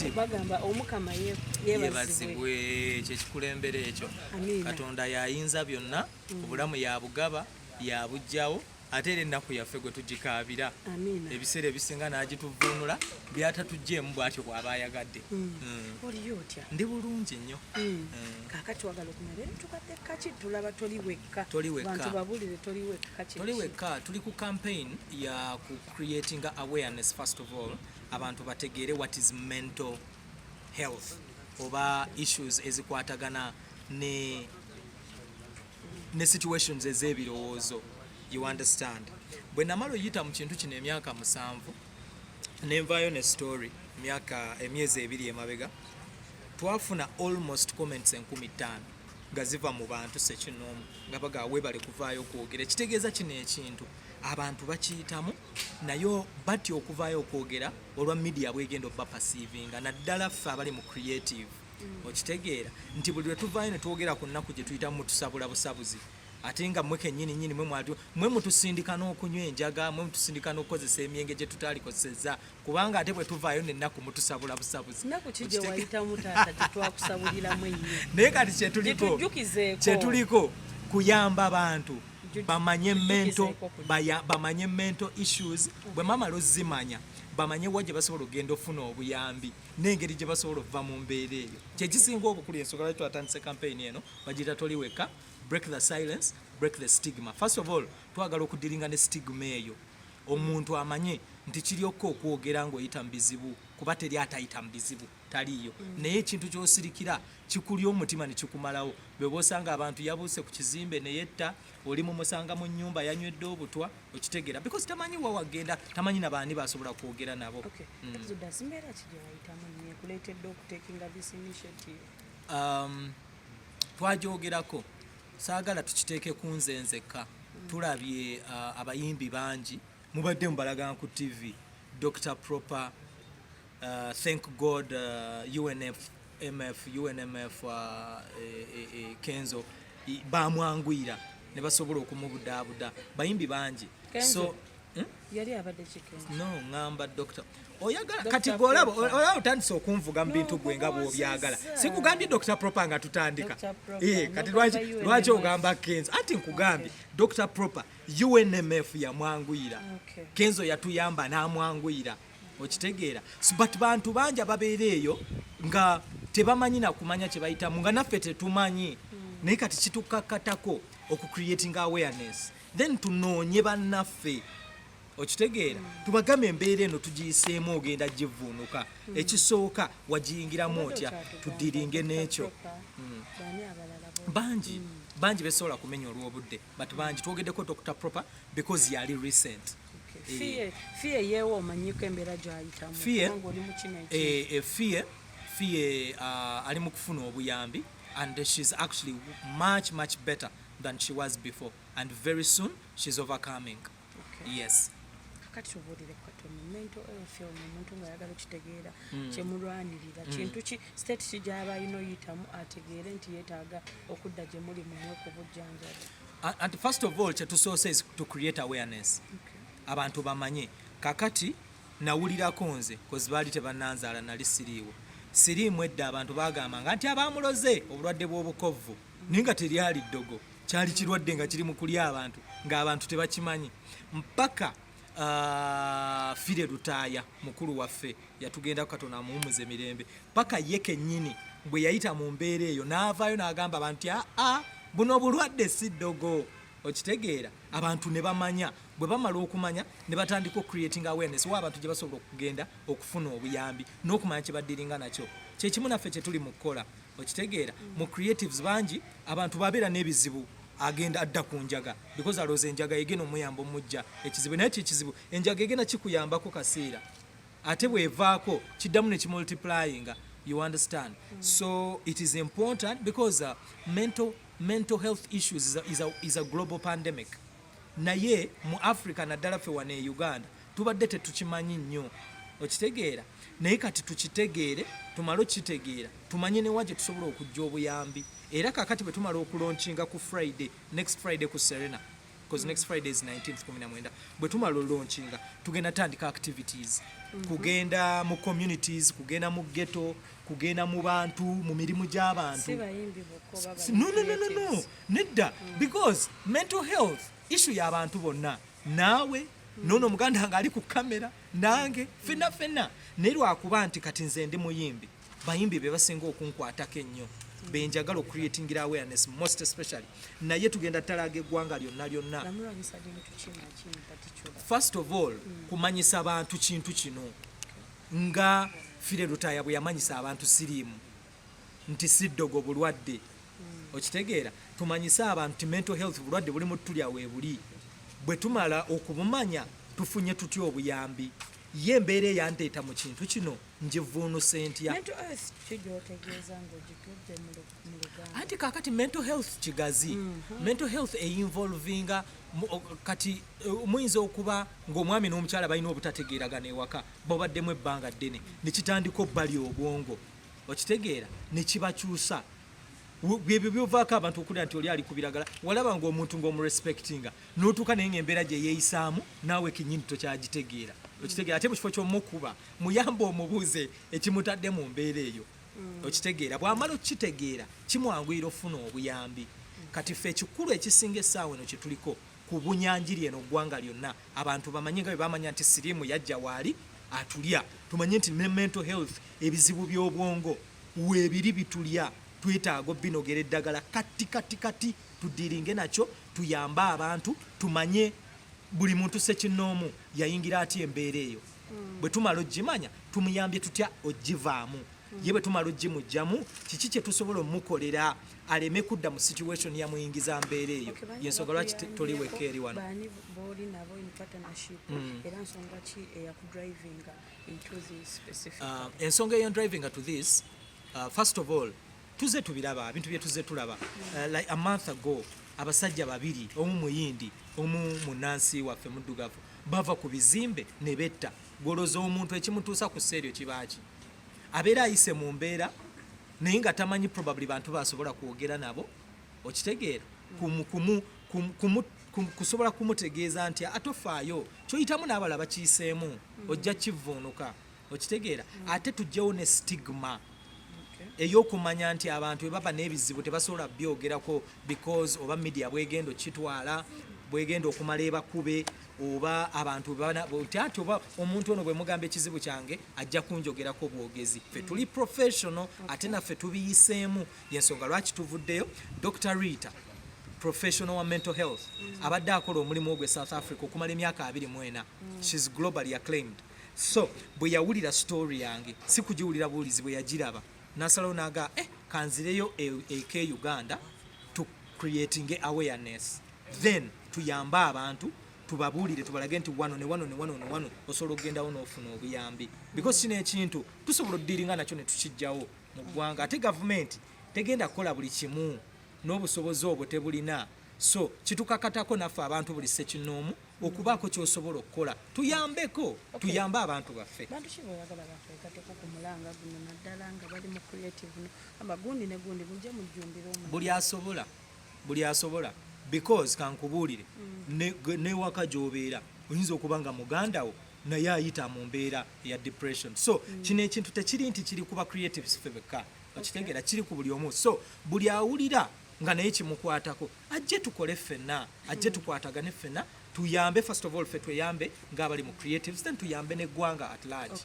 kati bagamba omukama yebazibwe kyekikulembera ekyo Katonda yayinza byonna obulamu yabugaba yabujjawo ate era ennaku yaffe gwe tugikaabira ebiseera ebisinga n'agituvuunula byatatugjeemu bw'atyo bw'aba ayagadde. Oliyo otya? Ndi bulungi nnyo. Kaakati wagala okumala tukadde kaki tulaba toli wekka bantu babulire toli wekka toli wekka tuli ku campaign ya ku creating awareness first of all abantu bategeere what is mental health oba issues ezikwatagana ne situations ez'ebirowoozo. You understand? Bwe namala oyita mu kintu kino emyaka 7 nenvaayo ne story emyezi 2 emabega twafuna almost comments 15,000 nga ziva mu bantu sekinoomu nga baga webale kuvaayo okwogera. Kitegeeza kino ekintu abantu bakiyitamu nayo batya okuvaayo okwogera olwa media bwegenda obba perceivinga naddala ffe abali mu creative. Okitegeera nti buli lwe tuvaayo ne twogera ku nnaku gye tuyitamu mutusabula busabuzi ate nga mmwe kennyini mwe mutusindika n'okunywa enjaga mwe mutusindika n'okukozesa emyenge gye tutalikozesezza kubanga ate bwe tuvaayo nennaku mutusabula busabuzi. Nnaku ki gye wayitamu taata tetwakusabuliramu ennyo naye kati kyetuliko kuyamba abantu bamanye mental issues bwe mamala ozimanya bamanye wa gye basobola okugenda ofuna obuyambi n'engeri gye basobola okuva mu mbeera eyo. Kyekisinga obukulu ensonga lwaki twatandise campaign eno bagiyita toli wekka, break the silence, break the stigma. First of all twagala okudiringa ne stigma eyo omuntu amanye nti kiryokka okwogera ng'oyita mu bizibu kuba teri atayita mu bizibu taliyo naye ekintu ky'osirikira kikulya omutima ne kikumalawo. Bwe bosanga abantu yabuuse ku kizimbe ne yetta oli mumusanga mu nnyumba yanywedde obutwa okitegeera because tamanyi wa wagenda tamanyi na baani basobola kwogera nabo. Twajogerako saagala tukiteeke ku nze nzekka tulabye abayimbi bangi mubadde mubalagana ku TV Dr. Proper thank God UNMF Kenzo bamwangwira ne basobola okumubudaabuda bayimbi bangi so yali abadde Kenzo no ngamba Dr. oyagala kati golabo otandise okunvuga mu bintu gwe nga bw'obyagala sikugambye Dr. Proper nga tutandika kati lwaki ogamba Kenzo ati nkugambye Dr. Proper UNMF yamwangwira Kenzo yatuyamba n'amwangwira okitegeera but bantu bangi ababeera eyo nga tebamanyi nakumanya kye bayitamu nga naffe tetumanyi naye kati kitukakatako okucreating awareness then tunoonye bannaffe okitegeera tubagambe embeera eno tugiyiseemu ogenda givuunuka ekisooka wagiyingiramu otya tudiringe n'ekyo bangi besobola kumenya olw'obudde but bangi twogeddeko Dr. Proper because yali recent Fie yewo omanyiko embeera gy'ayitamu ng'oli mu kino Fie ali mu kufuna obuyambi and she's actually much better than she was before and very soon she's overcoming. Yes. Kati tubulire Katonda mental health omuntu ng'ayagala okitegeera kyemulwanirira kintu ki state kijaba ino yitamu ategeere nti yeetaaga okudda gye muli mu okubujjanjabi. And first of all kyetusoose is to create awareness. Abantu bamanye kakati nawulirako nze kozi baali tebannanzaala nali siriimu edda abantu bagamba nga nti abamuloze obulwadde bw'obukovvu naye nga teryali ddogo kyali kirwadde nga kiri mu kulya abantu ng'abantu tebakimanyi mpaka Fire Lutaaya mukulu waffe yatugenda Katonda amuwumuze emirembe paka ye kennyini bwe yayita mu mbeera eyo n'avaayo n'agamba abantu buno bulwadde si ddogo okitegeera abantu ne bamanya bwe bamala okumanya ne batandika creating awareness wa abantu gye basobola okugenda okufuna obuyambi n'okumanya kye baddiringa nakyo kyekimu naffe kye tuli mu kukola okitegeera mu creatives bangi abantu babeera n'ebizibu agenda adda ku njaga because alooza enjaga egena omuyamba omujja ekizibu naye kizibu enjaga egena kikuyambako kaseera ate bwevaako kiddamu ne kimultiplyinga. You understand? So it is important because mental health issues is a global pandemic. Naye mu Africa naddala ffe wane e Uganda tubadde tetukimanyi nnyo okitegeera naye kati tukitegeere tumale okitegeera tumanye ne waje tusobola okujja obuyambi era kakati bwe tumala okulonchinga ku next Friday ku Serena because next Friday is 19th 19 bwe tumala launchinga tugenda tandika activities kugenda mu communities kugenda mu ghetto kugenda mu bantu mu mirimu gy'abantu no nedda because mental health issue y'abantu bonna naawe nono muganda nga ali ku kamera nange fena naye lwakuba nti kati nze ndi muyimbi bayimbi be basinga okunkwatako ennyo benjagala ocreatingira awareness most especially naye tugenda talaga eggwanga lyonna first of all kumanyisa abantu kintu kino nga Fire Lutaya bwe yamanyisa abantu siriimu nti siddogo bulwadde okitegeera tumanyisa abantu ti mental health bulwadde buli mu tulya weebuli bwe tumala okubumanya tufunye tutya obuyambi ye embeera eyandeeta mu kintu kino ngivuunuse ntya anti kakati mental health kigazi mental health einvolvinga kati muyinza okuba ng'omwami n'omukyala balina obutategeeragana ewaka babaddemu ebbanga ddene nekitandika obbali obwongo okitegeera nekibakyusa byebyo byovaako abantu okulira nti oli ali ku biragala walaba ng'omuntu ng'omurespectinga n'otuuka naye ng'embeera gye yeeyisaamu naawe kinyini tokyagitegeera okitegeera ate mu kifo ky'omukuba muyamba omubuuze ekimutadde mu mbeera eyo okitegeera bw'amala okukitegeera kimwanguyira ofuna obuyambi kati ffe ekikulu ekisinga essaawa eno kye tuliko ku bunyanjiri eno ggwanga lyonna abantu bamanye nga bwe bamanya nti siriimu yajja waali atulya tumanye nti ne mental health ebizibu by'obwongo weebiri bitulya twetaaga binogera eddagala kati tudiringe nakyo tuyambe abantu tumanye buli muntu sekinnoomu yayingira atya embeera eyo bwe tumala ogimanya tumuyambye tutya ogivaamu ye bwe tumala ogimugjamu kiki kye tusobola omukolera aleme kudda mu situation yamuyingiza mbeera eyo yensonga lwaki toliweka eri wano ensonga eyo driving to this first of all tuze tubiraba bintu bye tuze tulaba like a month ago abasajja babiri omu muyindi omu munansi waffe muddugavu bava ku bizimbe ne betta goloza omuntu ekimutuusa ku sseeryo kibaki abeera ayise mu mbeera naye nga tamanyi probably bantu basobola kwogera nabo okitegeera kusobola kumutegeeza nti atofaayo kyoyitamu n'abala bakiyiseemu ojja kivuunuka okitegeera ate tujjewo ne stigma ey'okumanya nti abantu bwe baba n'ebizibu tebasobola byogerako because oba media bwegenda okitwala bwegenda okumala ebakube oba abantu ati oba omuntu ono bwe mugamba ekizibu kyange ajja kunjogerako bwogezi ffe tuli professional ate naffe tubiyiseemu yensonga lwaki tuvuddeyo Dr. Rita professional wa mental health abadde akola omulimu ogwe South Africa okumala emyaka 24 she's globally acclaimed so bwe yawulira story yange si kugiwulira buwulizi bwe yagiraba nasalawo naga kanzireyo eke Uganda to creating awareness then tuyamba abantu tubabuulire tubalage nti wano osobola okugendawo n'ofuna obuyambi because kino ekintu tusobola oddiringa nakyo ne tukijjawo mu ggwanga ate gavumenti tegenda kukola buli kimu n'obusobozi obwo tebulina so kitukakatako naffe abantu buli ssekinnoomu okubaako kyosobola okukola tuyambeko tuyambe abantu baffe bantu kiboyagala bakwekateko ku mulanga guno naddala nga bali mu creative amagundi ne gundi mujje mujjumbira omu buli asobola because kankubuulire newaka gy'obeera oyinza okuba nga mugandawo naye ayita mu mbeera ya depression so kino ekintu tekiri nti kiri kuba creatives ffe bekka okitegeera kiri ku buli omu so buli awulira nga naye kimukwatako ajje tukole ffenna ajje tukwatagane ffenna tuyambe first of all ffe tweyambe ng'abali mu creatives then tuyambe n'eggwanga at large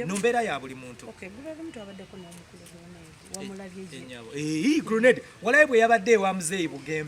no mbeera ya buli muntu grenade walabe bwe yabadde ewa muzeeyi Bugembe